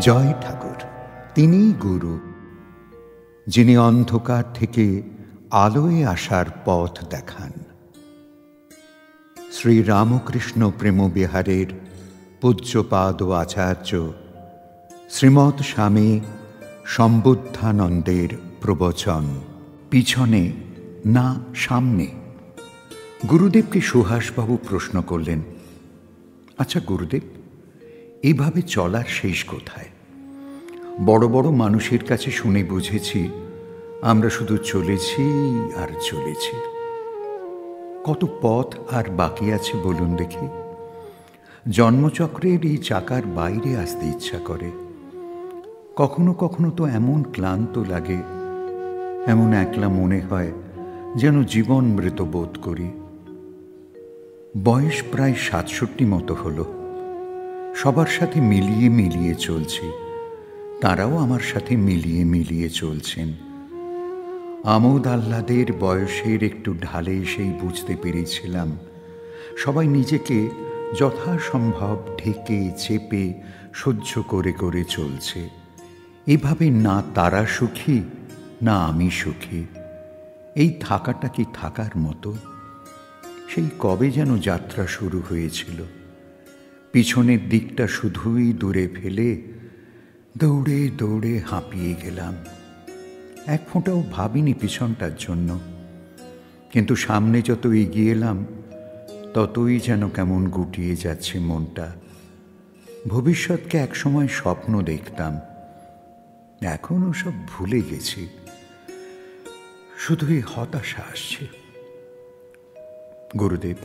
জয় ঠাকুর, তিনিই গুরু, যিনি অন্ধকার থেকে আলোয় আসার পথ দেখান। শ্রী রামকৃষ্ণ প্রেমবিহারের পূজ্যপাদ আচার্য শ্রীমৎ স্বামী সম্বুদ্ধানন্দের প্রবচন। পিছনে না সামনে? গুরুদেবকে সুহাসবাবু প্রশ্ন করলেন, আচ্ছা গুরুদেব, এইভাবে চলার শেষ কোথায়? বড় বড় মানুষের কাছে শুনে বুঝেছি আমরা শুধু চলেছি আর চলেছি। কত পথ আর বাকি আছে বলুন দেখি। জন্মচক্রের এই চাকার বাইরে আসতে ইচ্ছা করে। কখনো কখনো তো এমন ক্লান্ত লাগে, এমন একলা মনে হয় যেন জীবন মৃত বোধ করি। বয়স প্রায় ৬৭ মতো হলো। সবার সাথে মিলিয়ে মিলিয়ে চলছি, তারাও আমার সাথে মিলিয়ে মিলিয়ে চলছেন। আমোদ আহ্লাদের বয়সের একটু ঢালে এসেই বুঝতে পেরেছিলাম সবাই নিজেকে যথাসম্ভব ঢেকে চেপে সহ্য করে করে চলছে। এভাবে না তারা সুখী না আমি সুখী। এই থাকাটা কি থাকার মতো? সেই কবে যেন যাত্রা শুরু হয়েছিল, পিছনের দিকটা শুধুই দূরে ফেলে দৌড়ে দৌড়ে হাঁপিয়ে গেলাম। এক ফোঁটাও ভাবিনি পিছনটার জন্য, কিন্তু সামনে যত এগিয়ে এলাম ততই যেন কেমন গুটিয়ে যাচ্ছে মনটা। ভবিষ্যৎকে একসময় স্বপ্ন দেখতাম, এখন ওসব ভুলে গেছি। শুধুই হতাশা আসছে। গুরুদেব,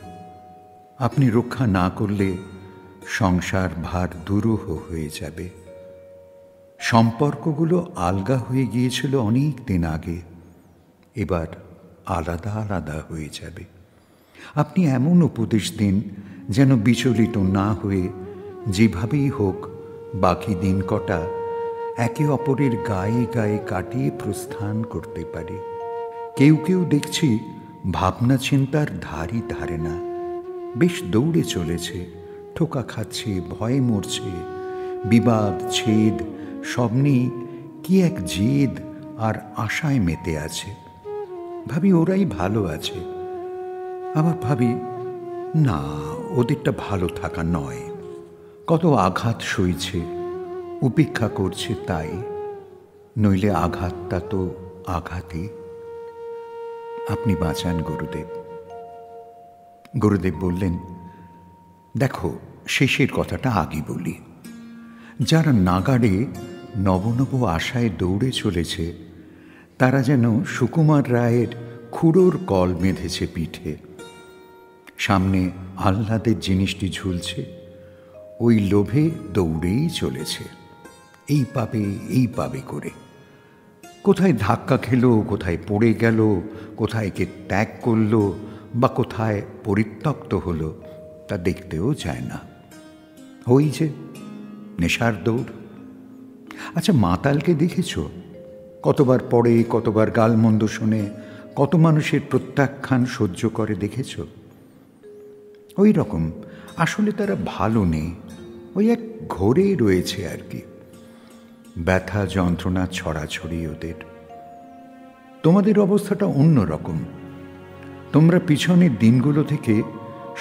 আপনি রক্ষা না করলে সংসার ভার দুরূহ হয়ে যাবে। সম্পর্কগুলো আলগা হয়ে গিয়েছিল অনেক দিন আগে, এবার আলাদা আলাদা হয়ে যাবে। আপনি এমন উপদেশ দিন যেন বিচলিত না হয়ে যেভাবেই হোক বাকি দিন কটা একে অপরের গায়ে গায়ে কাটিয়ে প্রস্থান করতে পারে। কেউ কেউ দেখছি ভাবনা চিন্তার ধারই ধারে না, বেশ দৌড়ে চলেছে, ঠোকা খাচ্ছে, ভয়ে মরছে। বিবাদ ছেদ সব নিয়ে কি এক জেদ আর আশায় মেতে আছে। ভাবি ওরাই ভালো আছে, আবার ভাবি না, ওদেরটা ভালো থাকা নয়। কত আঘাত সইছে, উপেক্ষা করছে তাই, নইলে আঘাতটা তো আঘাতই। আপনি বাঁচান গুরুদেব। গুরুদেব বললেন, দেখো, শেষের কথাটা আগে বলি। যারা নাগাড়ে নবনব আশায় দৌড়ে চলেছে তারা যেন সুকুমার রায়ের খুড়োর কল বেঁধেছে পিঠে। সামনে আহ্লাদের জিনিসটি ঝুলছে, ওই লোভে দৌড়েই চলেছে, এই পাবে করে। কোথায় ধাক্কা খেলো, কোথায় পড়ে গেল, কোথায় কে ত্যাগ করল বা কোথায় পরিত্যক্ত হলো তা দেখতেও যায় না। ওই যে নেশার দৌড়। আচ্ছা, মাতালকে দেখেছ? কতবার পড়ে, কতবার গালমন্দ শোনে, কত মানুষের প্রত্যাখ্যান সহ্য করে দেখেছ? ওই রকম আসলে তারা ভালো নেই, ওই এক ঘোরে রয়েছে আর কি। ব্যথা যন্ত্রণা ছড়াছড়ি ওদের। তোমাদের অবস্থাটা অন্য রকম। তোমরা পিছনের দিনগুলো থেকে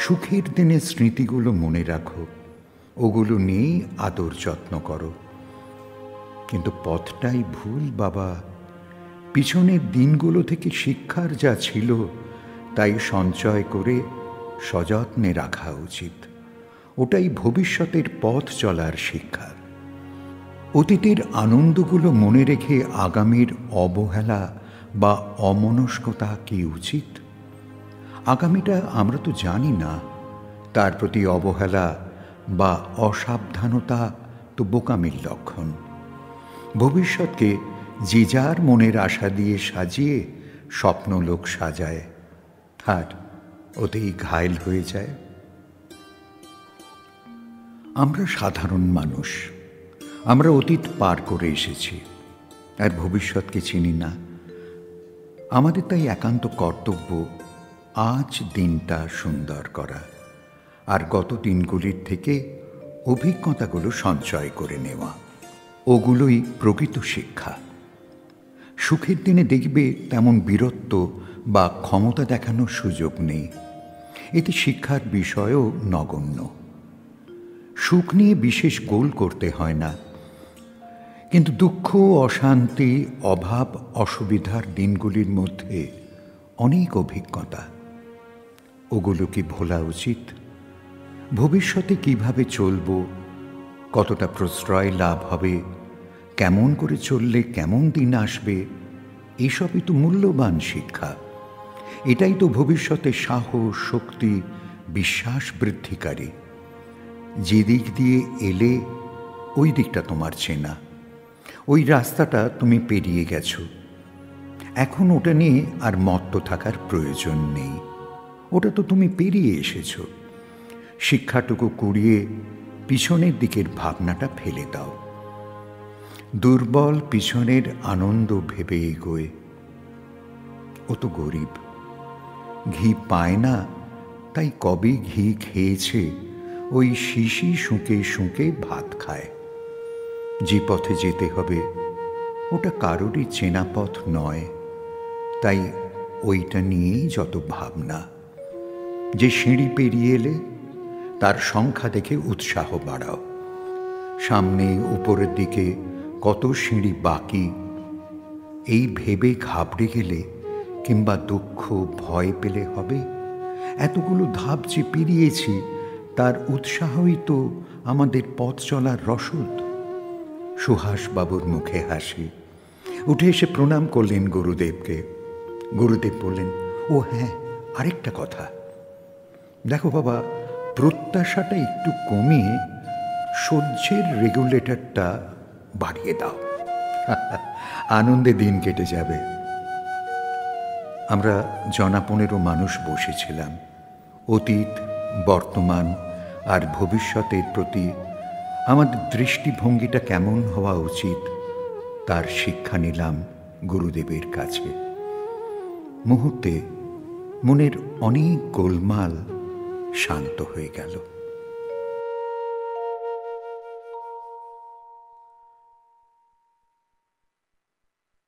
সুখের দিনের স্মৃতিগুলো মনে রাখো, ওগুলো নিয়েই আদর যত্ন করো। কিন্তু পথটাই ভুল বাবা। পিছনের দিনগুলো থেকে শিক্ষার যা ছিল তাই সঞ্চয় করে সযত্নে রাখা উচিত। ওটাই ভবিষ্যতের পথ চলার শিক্ষা। অতীতের আনন্দগুলো মনে রেখে আগামীর অবহেলা বা অমনস্কতা কি উচিত? আগামীটা আমরা তো জানি না, তার প্রতি অবহেলা বা অসাবধানতা তো বোকামির লক্ষণ। ভবিষ্যৎকে যে যার মনের আশা দিয়ে সাজিয়ে স্বপ্নলোক সাজায়, আর ওতেই ঘায়েল হয়ে যায়। আমরা সাধারণ মানুষ, আমরা অতীত পার করে এসেছি আর ভবিষ্যৎকে চিনি না। আমাদের তাই একান্ত কর্তব্য আজ দিনটা সুন্দর করা আর গত দিনগুলির থেকে অভিজ্ঞতাগুলো সঞ্চয় করে নেওয়া। ওগুলোই প্রকৃত শিক্ষা। সুখের দিনে দেখবে তেমন বীরত্ব বা ক্ষমতা দেখানোর সুযোগ নেই, এতে শিক্ষার বিষয়ও নগণ্য। সুখ নিয়ে বিশেষ গোল করতে হয় না, কিন্তু দুঃখ, অশান্তি, অভাব, অসুবিধার দিনগুলির মধ্যে অনেক অভিজ্ঞতা, ওগুলো কি ভোলা উচিত? ভবিষ্যতে কিভাবে চলব, কতটা প্রশ্রয় লাভ হবে, কেমন করে চললে কেমন দিন আসবে, এসবই তো মূল্যবান শিক্ষা। এটাই তো ভবিষ্যতে সাহস, শক্তি, বিশ্বাস বৃদ্ধিকারী। যে দিক দিয়ে এলে ওই দিকটা তোমার চেনা, ওই রাস্তাটা তুমি পেরিয়ে গেছো। এখন ওটা নিয়ে আর মত্ত থাকার প্রয়োজন নেই, ওটা তো তুমি পেরিয়ে এসেছো। শিক্ষাটুকু কুড়িয়ে পিছনের দিকের ভাবনাটা ফেলে দাও। দুর্বল পিছনের আনন্দ ভেবে এগোয়। ও তো গরিব, ঘি পায় না, তাই কবে ঘি খেয়েছে ওই শিশি শুঁকে শুঁকে ভাত খায়। যে পথে যেতে হবে ওটা কারোরই চেনা পথ নয়, তাই ওইটা নিয়েই যত ভাবনা। যে সিঁড়ি পেরিয়ে এলে তার সংখ্যা দেখে উৎসাহ বাড়াও। সামনে উপরের দিকে কত সিঁড়ি বাকি, এই ভেবে ঘাবড়ে গেলে কিংবা দুঃখ ভয় পেলে হবে? এতগুলো ধাপ যে পেরিয়েছি তার উৎসাহই তো আমাদের পথ চলার রসদ। সুহাসবাবুর মুখে হাসি। উঠে এসে প্রণাম করলেন গুরুদেবকে। গুরুদেব বললেন, ও হ্যাঁ, আরেকটা কথা। দেখো বাবা, প্রত্যাশাটা একটু কমিয়ে সহ্যের রেগুলেটরটা বাড়িয়ে দাও, আনন্দে দিন কেটে যাবে। আমরা 15 মানুষ বসেছিলাম। অতীত, বর্তমান আর ভবিষ্যতের প্রতি আমাদের দৃষ্টিভঙ্গিটা কেমন হওয়া উচিত তার শিক্ষা নিলাম গুরুদেবের কাছে। মুহূর্তে মনের অনেক গোলমাল শান্ত হয়ে গেল।